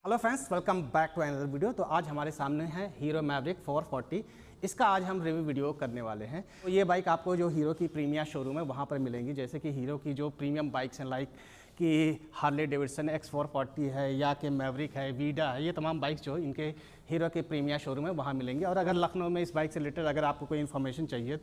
Hello friends, welcome back to another video. तो आज हमारे सामने है हीरो मैवरिक 440। इसका आज हम रिव्यू वीडियो करने वाले हैं। तो ये बाइक आपको जो हीरो की प्रीमियम शोरूम है वहाँ पर मिलेंगी। जैसे कि हीरो की जो प्रीमियम बाइक्स हैं लाइक कि हार्ले डेविडसन X440 है या कि मैवरिक है, वीडा है, ये तमाम बाइक्स जो इनके हीरो के प्रीमियम शोरूम है वहाँ मिलेंगे। और अगर लखनऊ में इस बाइक से रिलेटेड अगर आपको कोई इन्फॉर्मेशन चाहिए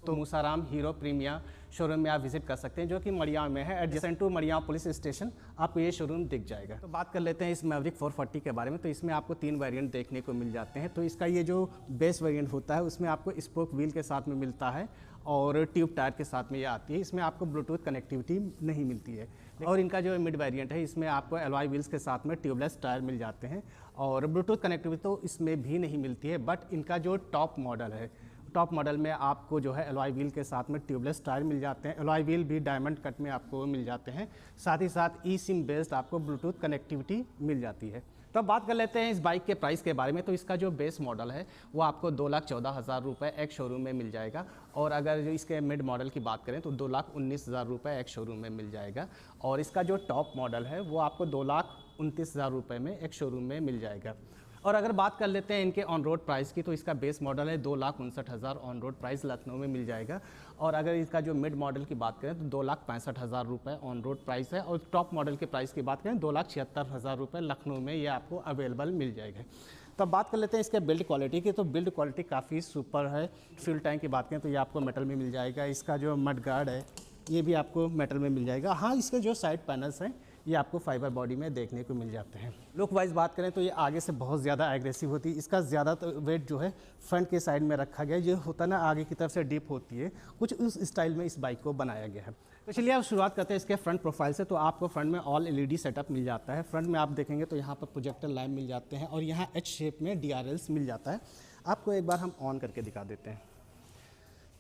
तो मूसाराम हीरो प्रीमियम शोरूम में आप विजिट कर सकते हैं, जो कि मड़ियाव में है। Adjacent to Madiyaon police station आपको ये शोरूम दिख जाएगा। तो बात कर लेते हैं इस मैवरिक 440 के बारे में। तो इसमें आपको 3 वेरिएंट देखने को मिल जाते हैं। तो इसका ये जो बेस वेरिएंट होता है उसमें आपको स्पोक व्हील के साथ में मिलता है और ट्यूब टायर के साथ में ये आती है। इसमें आपको ब्लूटूथ कनेक्टिविटी नहीं मिलती है। और इनका जो मिड वेरिएंट है इसमें आपको एलॉय व्हील्स के साथ में ट्यूबलेस टायर मिल जाते हैं और ब्लूटूथ कनेक्टिविटी तो इसमें भी नहीं मिलती है। बट इनका जो टॉप मॉडल है, टॉप मॉडल में आपको जो है एलॉय व्हील के साथ में ट्यूबलेस टायर मिल जाते हैं। एलॉय व्हील भी डायमंड कट में आपको मिल जाते हैं। साथ ही साथ ई सिम बेस्ड आपको ब्लूटूथ कनेक्टिविटी मिल जाती है। तो अब बात कर लेते हैं इस बाइक के प्राइस के बारे में। तो इसका जो बेस मॉडल है वो आपको 2,14,000 रुपये एक शोरूम में मिल जाएगा। और अगर जो इसके मिड मॉडल की बात करें तो 2,19,000 रुपये एक शोरूम में मिल जाएगा। और इसका जो टॉप मॉडल है वो आपको 2,29,000 रुपये में एक शोरूम में मिल जाएगा। और अगर बात कर लेते हैं इनके ऑन रोड प्राइस की तो इसका बेस मॉडल है 2,59,000 ऑन रोड प्राइस लखनऊ में मिल जाएगा। और अगर इसका जो मिड मॉडल की बात करें तो 2,65,000 रुपये ऑन रोड प्राइस है। और टॉप मॉडल के प्राइस की बात करें 2,76,000 रुपये लखनऊ में ये आपको अवेलेबल मिल जाएगा। तो अब बात कर लेते हैं इसके बिल्ड क्वालिटी की। तो बिल्ड क्वालिटी काफ़ी सुपर है। फ्यूल टैंक की बात करें तो ये आपको मेटल में मिल जाएगा। इसका जो मड गार्ड है ये भी आपको मेटल में मिल जाएगा। हाँ, इसके जो साइड पैनल्स हैं ये आपको फाइबर बॉडी में देखने को मिल जाते हैं। लुक वाइज बात करें तो ये आगे से बहुत ज़्यादा एग्रेसिव होती है। इसका ज़्यादातर वेट जो है फ्रंट के साइड में रखा गया है। जो होता है ना आगे की तरफ से डिप होती है, कुछ उस स्टाइल में इस बाइक को बनाया गया है। तो चलिए आप शुरुआत करते हैं इसके फ्रंट प्रोफाइल से। तो आपको फ्रंट में ऑल LED सेटअप मिल जाता है। फ्रंट में आप देखेंगे तो यहाँ पर प्रोजेक्टर लाइट मिल जाते हैं और यहाँ H शेप में DRLs मिल जाता है। आपको एक बार हम ऑन करके दिखा देते हैं।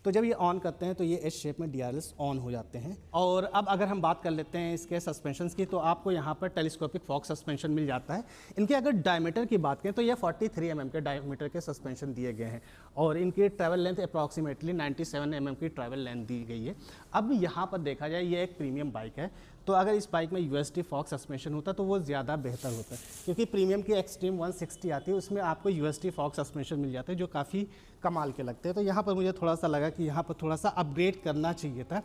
तो जब ये ऑन करते हैं तो ये एस शेप में DRLs ऑन हो जाते हैं। और अब अगर हम बात कर लेते हैं इसके सस्पेंशंस की तो आपको यहाँ पर टेलीस्कोपिक फॉक सस्पेंशन मिल जाता है। इनके अगर डायमीटर की बात करें तो ये 43 mm के डायमीटर के सस्पेंशन दिए गए हैं और इनकी ट्रैवल लेंथ अप्रॉक्सीमेटली 97 mm की ट्रैवल लेंथ दी गई है। अब यहाँ पर देखा जाए ये एक प्रीमियम बाइक है, तो अगर इस बाइक में USD फॉक सस्पेंशन होता तो वो ज़्यादा बेहतर होता है, क्योंकि प्रीमियम की एक्सट्रीम 160 आती है उसमें आपको USD फॉक सस्पेंशन मिल जाते हैं जो काफ़ी कमाल के लगते हैं। तो यहाँ पर मुझे थोड़ा सा लगा कि यहाँ पर थोड़ा सा अपग्रेड करना चाहिए था।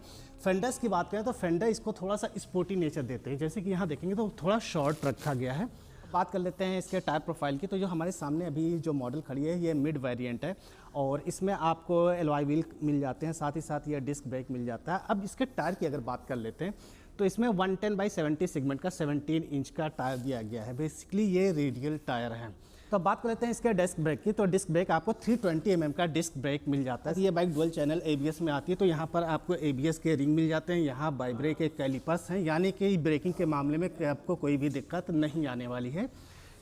फेंडर्स की बात करें तो फेंडर इसको थोड़ा सा स्पोर्टी नेचर देते हैं। जैसे कि यहाँ देखेंगे तो थोड़ा शॉर्ट रखा गया है। बात कर लेते हैं इसके टायर प्रोफाइल की। तो जो हमारे सामने अभी जो मॉडल खड़ी है ये मिड वेरिएंट है और इसमें आपको एलॉय व्हील मिल जाते हैं, साथ ही साथ ये डिस्क ब्रेक मिल जाता है। अब इसके टायर की अगर बात कर लेते हैं तो इसमें 110/70 सेगमेंट का 17 इंच का टायर दिया गया है। बेसिकली ये रेडियल टायर है। तो अब बात कर लेते हैं इसके डिस्क ब्रेक की। तो डिस्क ब्रेक आपको 320 mm का डिस्क ब्रेक मिल जाता है। ये बाइक डुअल चैनल ABS में आती है, तो यहाँ पर आपको ABS के रिंग मिल जाते हैं। यहाँ बाइब्रेक के कैलिपर्स हैं, यानी कि ब्रेकिंग के मामले में आपको कोई भी दिक्कत नहीं आने वाली है।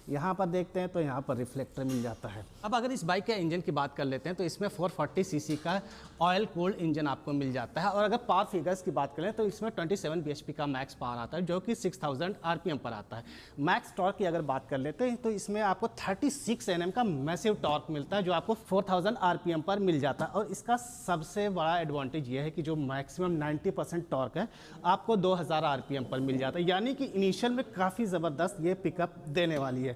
यहाँ पर देखते हैं तो यहाँ पर रिफ्लेक्टर मिल जाता है। अब अगर इस बाइक के इंजन की बात कर लेते हैं तो इसमें 440 cc का ऑयल कूल्ड इंजन आपको मिल जाता है। और अगर पावर फिगर्स की बात करें तो इसमें 27 bhp का मैक्स पावर आता है, जो कि 6000 RPM पर आता है। मैक्स टॉर्क की अगर बात कर लेते हैं तो इसमें आपको 36 Nm का मैसिव टॉर्क मिलता है, जो आपको 4000 RPM पर मिल जाता है। और इसका सबसे बड़ा एडवांटेज ये है कि जो मैक्सिमम 90% टॉर्क है आपको 2000 RPM पर मिल जाता है, यानी कि इनिशियल में काफ़ी ज़बरदस्त ये पिकअप देने वाली है।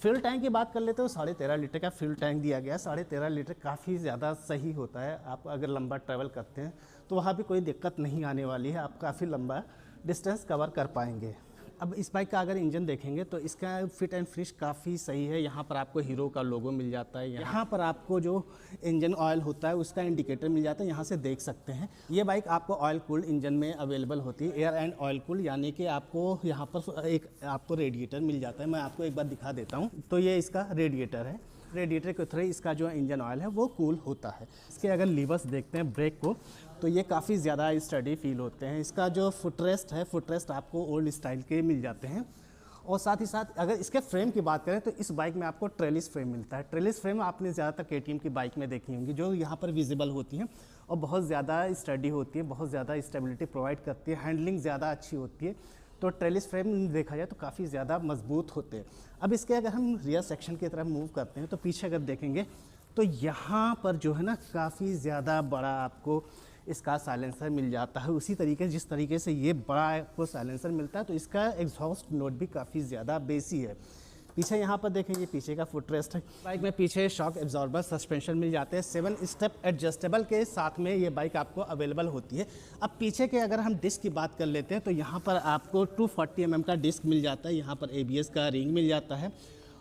फ्यूल टैंक की बात कर लेते हो 13.5 लीटर का फ्यूल टैंक दिया गया है। 13.5 लीटर काफ़ी ज़्यादा सही होता है। आप अगर लंबा ट्रैवल करते हैं तो वहाँ भी कोई दिक्कत नहीं आने वाली है, आप काफ़ी लंबा डिस्टेंस कवर कर पाएंगे। अब इस बाइक का अगर इंजन देखेंगे तो इसका फिट एंड फिनिश काफ़ी सही है। यहाँ पर आपको हीरो का लोगो मिल जाता है। यहाँ पर आपको जो इंजन ऑयल होता है उसका इंडिकेटर मिल जाता है, यहाँ से देख सकते हैं। ये बाइक आपको ऑयल कूल्ड इंजन में अवेलेबल होती है, एयर एंड ऑयल कूल्ड, यानी कि आपको यहाँ पर एक आपको रेडिएटर मिल जाता है। मैं आपको एक बार दिखा देता हूँ। तो ये इसका रेडिएटर है। रेडिएटर के थ्रू इसका जो इंजन ऑयल है वो कूल होता है। इसके अगर लीवर्स देखते हैं ब्रेक को तो ये काफ़ी ज़्यादा स्टडी फील होते हैं। इसका जो फुटरेस्ट है, फुटरेस्ट आपको ओल्ड स्टाइल के मिल जाते हैं। और साथ ही साथ अगर इसके फ्रेम की बात करें तो इस बाइक में आपको ट्रेलिस फ्रेम मिलता है। ट्रेलिस फ्रेम आपने ज़्यादातर KTM की बाइक में देखी होंगी, जो यहाँ पर विजिबल होती हैं और बहुत ज़्यादा स्टडी होती है, बहुत ज़्यादा स्टेबिलिटी प्रोवाइड करती है, हैंडलिंग ज़्यादा अच्छी होती है। तो ट्रेलिस फ्रेम देखा जाए तो काफ़ी ज़्यादा मजबूत होते हैं। अब इसके अगर हम रियर सेक्शन की तरफ मूव करते हैं तो पीछे अगर देखेंगे तो यहाँ पर जो है ना काफ़ी ज़्यादा बड़ा आपको इसका साइलेंसर मिल जाता है। उसी तरीके जिस तरीके से ये बड़ा आपको साइलेंसर मिलता है तो इसका एग्जॉस्ट नोट भी काफ़ी ज़्यादा बेसी है। पीछे यहाँ पर देखेंगे पीछे का फुटरेस्ट है। बाइक में पीछे शॉक एब्जॉर्बर सस्पेंशन मिल जाते हैं, 7 स्टेप एडजस्टेबल के साथ में ये बाइक आपको अवेलेबल होती है। अब पीछे के अगर हम डिस्क की बात कर लेते हैं तो यहाँ पर आपको 240 mm का डिस्क मिल जाता है, यहाँ पर ABS का रिंग मिल जाता है।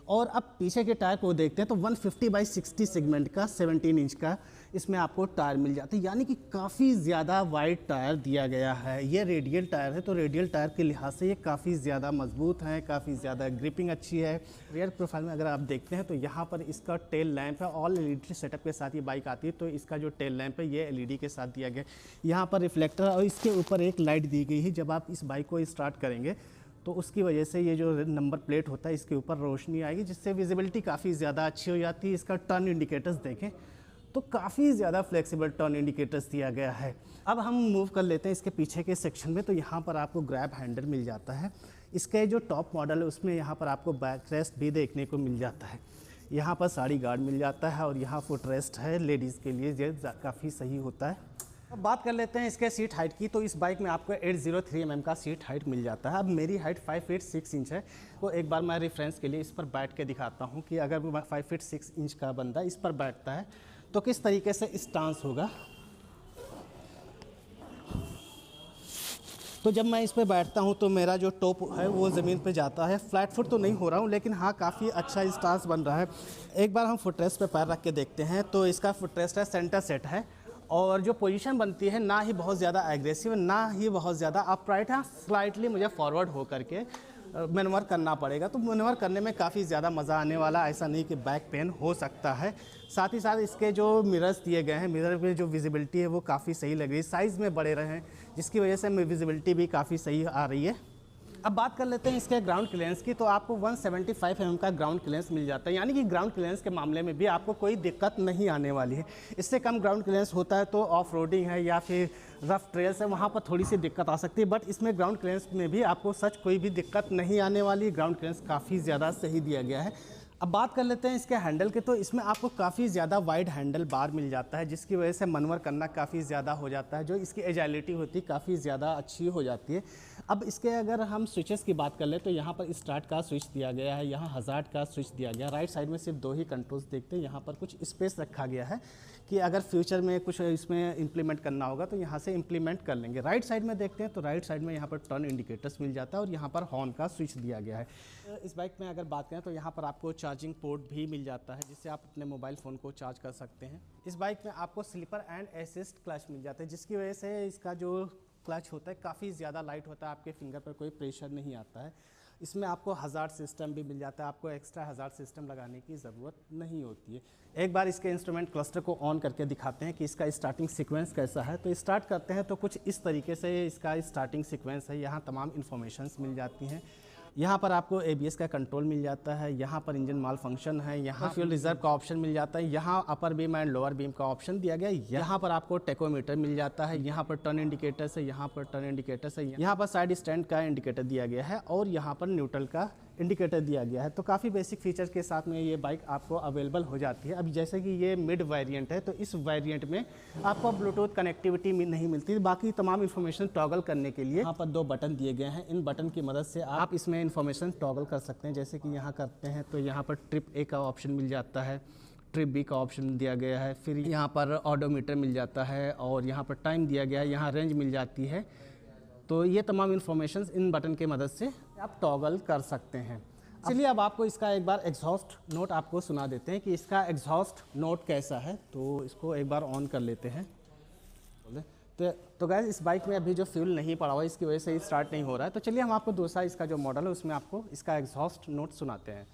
और अब पीछे के टायर को देखते हैं तो 150/60 सेगमेंट का 17 इंच का इसमें आपको टायर मिल जाता है, यानी कि काफ़ी ज़्यादा वाइड टायर दिया गया है। ये रेडियल टायर है, तो रेडियल टायर के लिहाज से ये काफ़ी ज़्यादा मजबूत है, काफ़ी ज़्यादा ग्रिपिंग अच्छी है। रियर प्रोफाइल में अगर आप देखते हैं तो यहाँ पर इसका टेल लैंप है, ऑल LED सेटअप के साथ ये बाइक आती है, तो इसका जो टेल लैंप है ये LED के साथ दिया गया। यहाँ पर रिफ्लेक्टर और इसके ऊपर एक लाइट दी गई है। जब आप इस बाइक को स्टार्ट करेंगे तो उसकी वजह से ये जो नंबर प्लेट होता है इसके ऊपर रोशनी आएगी, जिससे विजिबिलिटी काफ़ी ज़्यादा अच्छी हो जाती है। इसका टर्न इंडिकेटर्स देखें तो काफ़ी ज़्यादा फ्लेक्सिबल टर्न इंडिकेटर्स दिया गया है। अब हम मूव कर लेते हैं इसके पीछे के सेक्शन में, तो यहाँ पर आपको ग्रैब हैंडल मिल जाता है। इसके जो टॉप मॉडल है उसमें यहाँ पर आपको बैक रेस्ट भी देखने को मिल जाता है। यहाँ पर साड़ी गार्ड मिल जाता है और यहाँ फुट रेस्ट है लेडीज़ के लिए, ये काफ़ी सही होता है। अब बात कर लेते हैं इसके सीट हाइट की, तो इस बाइक में आपको 803 mm का सीट हाइट मिल जाता है। अब मेरी हाइट 5 फीट 6 इंच है, तो एक बार मैं रेफरेंस के लिए इस पर बैठ के दिखाता हूं कि अगर वो 5 फीट 6 इंच का बंदा इस पर बैठता है तो किस तरीके से स्टांस होगा। तो जब मैं इस पर बैठता हूं तो मेरा जो टॉप है वो ज़मीन पे जाता है। फ्लैट फुट तो नहीं हो रहा हूं, लेकिन हाँ काफ़ी अच्छा स्टांस बन रहा है। एक बार हम फुटरेस्ट पे पैर रख के देखते हैं, तो इसका फुटरेस्ट है सेंटर सेट है, और जो पोजीशन बनती है ना ही बहुत ज़्यादा एग्रेसिव ना ही बहुत ज़्यादा अपराइट है, स्लाइटली मुझे फॉरवर्ड हो करके मैनूवर करना पड़ेगा। तो मैनूवर करने में काफ़ी ज़्यादा मज़ा आने वाला, ऐसा नहीं कि बैक पेन हो सकता है। साथ ही साथ इसके जो मिरर्स दिए गए हैं, मिरर में जो विजिबिलिटी है वो काफ़ी सही लग रही है, साइज़ में बड़े रहे हैं, जिसकी वजह से विजिबिलिटी भी काफ़ी सही आ रही है। अब बात कर लेते हैं इसके ग्राउंड क्लियरेंस की, तो आपको 175 mm का ग्राउंड क्लियरेंस मिल जाता है, यानी कि ग्राउंड क्लियरेंस के मामले में भी आपको कोई दिक्कत नहीं आने वाली है। इससे कम ग्राउंड क्लियरेंस होता है तो ऑफ रोडिंग है या फिर रफ ट्रेल्स है, वहाँ पर थोड़ी सी दिक्कत आ सकती है, बट इसमें ग्राउंड क्लियरेंस में भी आपको सच कोई भी दिक्कत नहीं आने वाली। ग्राउंड क्लियरेंस काफ़ी ज़्यादा सही दिया गया है। अब बात कर लेते हैं इसके हैंडल के, तो इसमें आपको काफ़ी ज़्यादा वाइड हैंडल बार मिल जाता है, जिसकी वजह से मनवर करना काफ़ी ज़्यादा हो जाता है। जो इसकी एजाइलिटी होती है काफ़ी ज़्यादा अच्छी हो जाती है। अब इसके अगर हम स्विचेस की बात कर ले तो यहाँ पर स्टार्ट का स्विच दिया गया है, यहाँ हज़ार्ड का स्विच दिया गया है। राइट साइड में सिर्फ 2 ही कंट्रोल्स देखते हैं, यहाँ पर कुछ स्पेस रखा गया है कि अगर फ्यूचर में कुछ इसमें इंप्लीमेंट करना होगा तो यहाँ से इंप्लीमेंट कर लेंगे। राइट साइड में देखते हैं तो राइट साइड में यहाँ पर टर्न इंडिकेटर्स मिल जाता है और यहाँ पर हॉर्न का स्विच दिया गया है। इस बाइक में अगर बात करें तो यहाँ पर आपको चार्जिंग पोर्ट भी मिल जाता है, जिससे आप अपने मोबाइल फ़ोन को चार्ज कर सकते हैं। इस बाइक में आपको स्लीपर एंड असिस्ट क्लच मिल जाता है, जिसकी वजह से इसका जो क्लच होता है काफ़ी ज़्यादा लाइट होता है, आपके फिंगर पर कोई प्रेशर नहीं आता है। इसमें आपको हज़ार्ड सिस्टम भी मिल जाता है, आपको एक्स्ट्रा हज़ार्ड सिस्टम लगाने की ज़रूरत नहीं होती है। एक बार इसके इंस्ट्रूमेंट क्लस्टर को ऑन करके दिखाते हैं कि इसका स्टार्टिंग सीक्वेंस कैसा है। तो स्टार्ट करते हैं तो कुछ इस तरीके से इसका स्टार्टिंग सीक्वेंस है। यहाँ तमाम इन्फॉर्मेशंस मिल जाती हैं। यहाँ पर आपको ABS का कंट्रोल मिल जाता है, यहाँ पर इंजन माल फंक्शन है, यहाँ फ्यूल रिजर्व का ऑप्शन मिल जाता है, यहाँ अपर बीम एंड लोअर बीम का ऑप्शन दिया गया है, यहाँ पर आपको टेकोमीटर मिल जाता है, यहाँ पर टर्न इंडिकेटर्स है, यहाँ पर टर्न इंडिकेटर्स है, यहाँ पर साइड स्टैंड का इंडिकेटर दिया गया है और यहाँ पर न्यूट्रल का इंडिकेटर दिया गया है। तो काफ़ी बेसिक फीचर्स के साथ में ये बाइक आपको अवेलेबल हो जाती है। अब जैसे कि ये मिड वेरिएंट है तो इस वेरिएंट में आपको ब्लूटूथ कनेक्टिविटी नहीं मिलती। बाकी तमाम इन्फॉर्मेशन टॉगल करने के लिए यहाँ पर 2 बटन दिए गए हैं। इन बटन की मदद से आप इसमें इन्फॉर्मेशन टॉगल कर सकते हैं। जैसे कि यहाँ करते हैं तो यहाँ पर ट्रिप A का ऑप्शन मिल जाता है, ट्रिप B का ऑप्शन दिया गया है, फिर यहाँ पर ऑडोमीटर मिल जाता है और यहाँ पर टाइम दिया गया है, यहाँ रेंज मिल जाती है। तो ये तमाम इन्फॉर्मेशन इन बटन के मदद से आप टॉगल कर सकते हैं। चलिए अब आपको इसका एक बार एग्जॉस्ट नोट आपको सुना देते हैं कि इसका एग्जॉस्ट नोट कैसा है। तो इसको एक बार ऑन कर लेते हैं। तो गाइस इस बाइक में अभी जो फ्यूल नहीं पड़ा हुआ है, इसकी वजह से स्टार्ट नहीं हो रहा है। तो चलिए हम आपको दूसरा इसका जो मॉडल है उसमें आपको इसका एग्जॉस्ट नोट सुनाते हैं।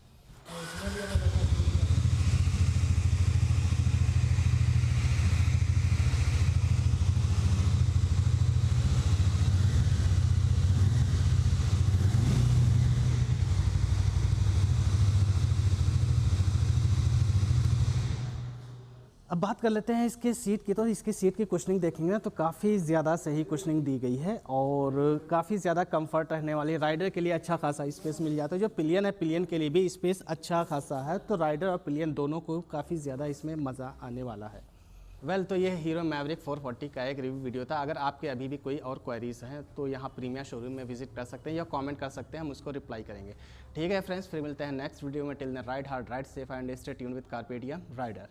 अब बात कर लेते हैं इसके सीट की। तो इसकी सीट की कुशनिंग देखेंगे ना तो काफ़ी ज़्यादा सही कुशनिंग दी गई है और काफ़ी ज़्यादा कंफर्ट रहने वाली है। राइडर के लिए अच्छा खासा स्पेस मिल जाता है। जो पिलियन है, पिलियन के लिए भी स्पेस अच्छा खासा है। तो राइडर और पिलियन दोनों को काफ़ी ज़्यादा इसमें मज़ा आने वाला है। वेल तो ये हीरो मैवरिक 440 का एक रिव्यू वीडियो था। अगर आपके अभी भी कोई और क्वेरीज हैं तो यहाँ प्रीमिया शोरूम में विजिट कर सकते हैं या कमेंट कर सकते हैं, हम उसको रिप्लाई करेंगे। ठीक है फ्रेंड्स, फिर मिलते हैं नेक्स्ट वीडियो में। Till then ride hard, ride safe and stay tuned with Carpediem rider.